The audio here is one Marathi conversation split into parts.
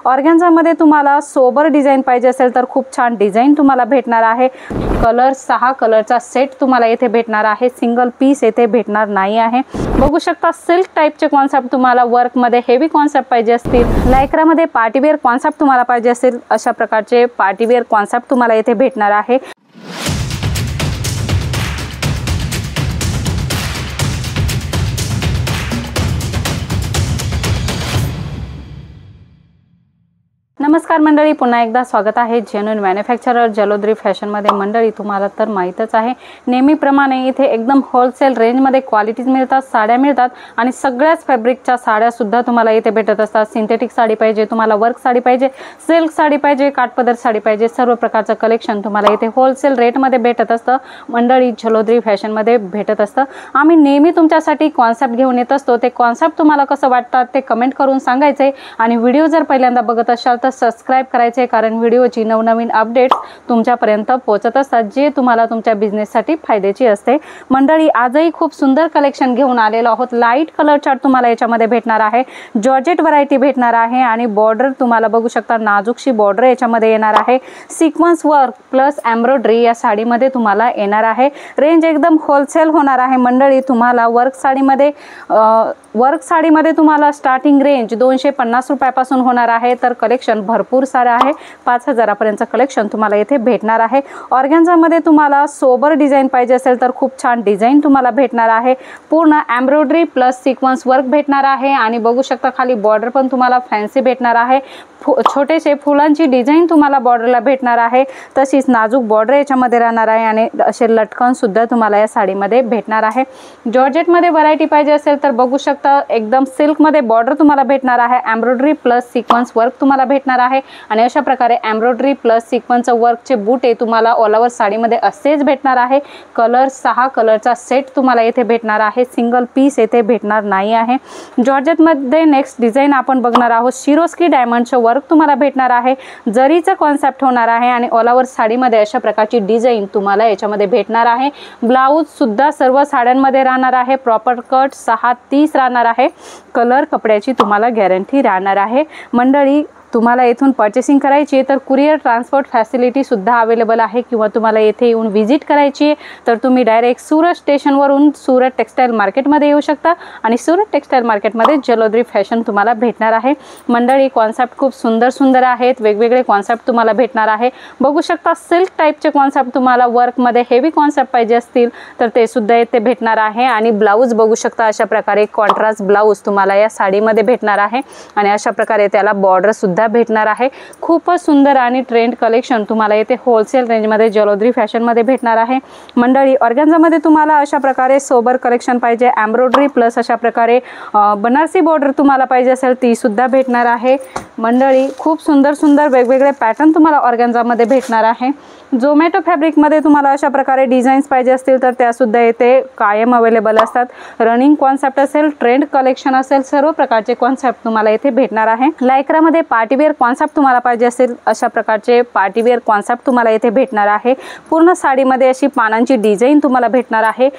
ऑर्गॅन्झामध्ये तुम्हाला सोबर डिझाइन पाहिजे असेल तर खूप छान डिझाइन तुम्हाला भेटणार आहे। कलर 6 कलरचा सेट तुम्हाला येथे भेटणार आहे, सिंगल पीस येथे भेटणार नाही आहे। बघू शकता सिल्क टाइपचे कॉन्सेप्ट तुम्हाला वर्कमध्ये हेवी कॉन्सेप्ट पाहिजे असतील, लायक्रामध्ये पार्टीवेअर कॉन्सेप्ट तुम्हाला पाहिजे असेल, अशा प्रकारचे पार्टीवेअर कॉन्सेप्ट तुम्हाला येथे भेटणार आहे। नमस्कार मंडळी, पुन्हा एकदा स्वागत आहे जेन्युइन मॅन्युफॅक्चरर जलोद्री फॅशनमध्ये। मंडळी तुम्हाला तर माहीतच आहे, नेहमीप्रमाणे इथे एकदम होलसेल रेंजमध्ये क्वालिटीज मिळतात, साड्या मिळतात आणि सगळ्याच फॅब्रिकच्या साड्या सुद्धा तुम्हाला इथे भेटत असतात। सिंथेटिक साडी पाहिजे तुम्हाला, वर्क साडी पाहिजे, सिल्क साडी पाहिजे, काठपदर साडी पाहिजे, सर्व प्रकारचं कलेक्शन तुम्हाला इथे होलसेल रेटमध्ये भेटत असतं। मंडळी जलोद्री फॅशनमध्ये भेटत असतं। आम्ही नेहमी तुमच्यासाठी कॉन्सेप्ट घेऊन येत असतो, ते कॉन्सेप्ट तुम्हाला कसं वाटतात ते कमेंट करून सांगायचे आणि व्हिडिओ जर पहिल्यांदा बघत असाल तर सबस्क्राइब करायचे, कारण व्हिडिओची नवनवीन अपडेट्स तुमच्यापर्यंत पोहोचत असतात जे तुम्हाला तुमच्या बिझनेससाठी फायद्याची असते। मंडळी आजही खूप सुंदर कलेक्शन घेऊन आलेलो आहोत। लाईट कलर चार्ट तुम्हाला याच्यामध्ये भेटणार आहे, जॉर्जेट व्हरायटी भेटणार आहे आणि बॉर्डर तुम्हाला बघू शकता नाजूकशी बॉर्डर याच्यामध्ये येणार आहे। सिक्वेन्स वर्क प्लस एम्ब्रॉयडरी या साडीमध्ये तुम्हाला येणार आहे। रेंज एकदम होलसेल होणार आहे मंडळी। तुम्हाला वर्क साडीमध्ये तुम्हाला स्टार्टिंग रेंज 250 रुपयापासून होणार आहे, तर कलेक्शन भरपूर सारे आहे। 5000 पर्यंतचं कलेक्शन तुम्हाला इथे भेटणार आहे। ऑर्गॅन्झामध्ये तुम्हाला सोबर डिझाइन पाहिजे असेल तर खूप छान डिझाइन तुम्हाला भेटणार आहे। पूर्ण एम्ब्रॉयडरी प्लस सिक्वेन्स वर्क भेटणार आहे आणि बघू शकता खाली बॉर्डर पण तुम्हाला फॅन्सी भेटणार आहे। छोटेसे फुलांची डिझाइन तुम्हाला बॉर्डरला भेटणार आहे, तशीच नाजूक बॉर्डर याच्यामध्ये राहणार आहे आणि असे लटकन सुद्धा तुम्हाला या साडीमध्ये भेटणार आहे। जॉर्जेटमध्ये व्हरायटी पाहिजे असेल तर बघू शकता एकदम सिल्कमध्ये बॉर्डर तुम्हाला भेटणार आहे, एम्ब्रॉयडरी प्लस सिक्वेन्स वर्क तुम्हाला भेटणार आहे आणि अशा प्रकारे एम्ब्रॉयडरी प्लस सिक्वेन्स वर्कचे बूटे तुम्हाला ऑल ओव्हर साडीमध्ये असेच भेटणार आहे। कलर 6 कलरचा सेट तुम्हाला येथे भेटणार आहे, सिंगल पीस येथे भेटणार नाही आहे। जॉर्जेटमध्ये नेक्स्ट डिझाइन आपण बघणार आहोत, शिरोस्की डायमंडचं वर्क तुम्हाला भेटणार आहे, जरीचा कॉन्सेप्ट होणार आहे आणि ऑल ओव्हर साडीमध्ये अशा प्रकारची डिझाइन तुम्हाला याच्यामध्ये भेटणार आहे। ब्लाउज सुद्धा सर्व साड्यांमध्ये राहणार आहे, प्रॉपर कट 6:30 राहणार आहे। कलर कपड्याची तुम्हाला गॅरंटी राहणार आहे। मंडळी तुम्हाला इथून पर्चेसिंग करायची तर कुरिअर ट्रान्सपोर्ट फॅसिलिटी सुद्धा अवेलेबल आहे, किंवा तुम्हाला येथे येऊन व्हिजिट करायची तर तुम्ही डायरेक्ट सुरत स्टेशनवरून सुरत टेक्सटाईल मार्केटमध्ये येऊ शकता आणि सुरत टेक्सटाईल मार्केटमध्ये जलोद्री फॅशन तुम्हाला भेटणार आहे। मंडळी कॉन्सेप्ट खूप सुंदर सुंदर आहेत, वेगवेगळे कॉन्सेप्ट तुम्हाला भेटणार आहे। बघू शकता सिल्क टाइपचे कॉन्सेप्ट तुम्हाला वर्कमध्ये हेवी कॉन्सेप्ट पाहिजे असतील तर ते सुद्धा येथे भेटणार आहे आणि ब्लाऊज बघू शकता अशा प्रकारे कॉन्ट्रास्ट ब्लाऊज तुम्हाला या साडीमध्ये भेटणार आहे आणि अशा प्रकारे त्याला बॉर्डर सुद्धा भेटणार आहे। खूपच सुंदर आणि ट्रेंड कलेक्शन तुम्हाला येथे होलसेल रेंजमध्ये जलोद्री फॅशनमध्ये भेटणार आहे। मंडळी ऑर्गॅन्झामध्ये तुम्हाला अशा प्रकारे सोबर कलेक्शन पाहिजे, एम्ब्रॉयडरी प्लस अशा प्रकारे बनारसी बॉर्डर तुम्हाला पाहिजे असेल ती सुद्धा भेटणार आहे। मंडळी खूप सुंदर सुंदर वेगवेगळे पॅटर्न तुम्हाला ऑर्गॅन्झामध्ये भेटणार आहे। झोमॅटो फॅब्रिकमध्ये तुम्हाला अशा प्रकारे डिझाईन्स पाहिजे असतील तर त्या सुद्धा येथे कायम अवेलेबल असतात। रनिंग कॉन्सेप्ट असेल, ट्रेंड कलेक्शन असेल, सर्व प्रकारचे कॉन्सेप्ट तुम्हाला येथे भेटणार आहे। लायक्रामध्ये पार्टीवेअर कॉन्सेप्ट तुम्हाला पाहिजे असेल, अशा प्रकारचे पार्टीवेअर कॉन्सेप्ट तुम्हाला येथे भेटणार आहे। पूर्ण साडीमध्ये अशी पानांची डिझाइन तुम्हाला भेटणार आहे।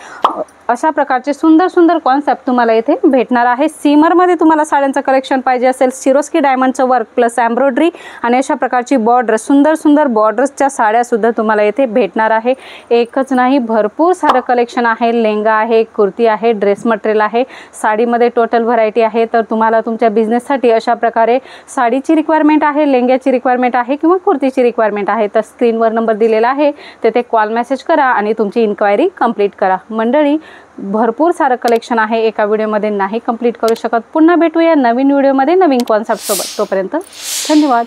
अशा प्रकारचे सुंदर सुंदर कॉन्सेप्ट तुम्हाला येथे भेटणार आहे। सीमरमध्ये तुम्हाला साड्यांचं कलेक्शन पाहिजे असेल, सिरोस्की डायमंडचं वर्क प्लस एम्ब्रॉयडरी आणि अशा प्रकारची बॉर्डर, सुंदर सुंदर बॉर्डर्सच्या साड्या सुद्धा तुम्हाला येथे भेटणार आहे। एकच नाही, भरपूर सारं कलेक्शन आहे। लेंगा आहे, कुर्ती आहे, ड्रेस मटेरियल आहे, साडीमध्ये टोटल व्हरायटी आहे। तर तुम्हाला तुमच्या बिझनेससाठी अशा प्रकारे साडीची रिक्वायरमेंट आहे, लेंग्याची रिक्वायरमेंट आहे किंवा कुर्तीची रिक्वायरमेंट आहे तर स्क्रीनवर नंबर दिलेला आहे, तेथे कॉल मेसेज करा आणि तुमची इन्क्वायरी कंप्लीट करा। मंडळी भरपूर सारं कलेक्शन आहे, एका व्हिडिओमध्ये नाही कंप्लीट करू शकत। पुन्हा भेटूया नवीन व्हिडिओमध्ये नवीन कॉन्सेप्ट सोबत, तोपर्यंत धन्यवाद।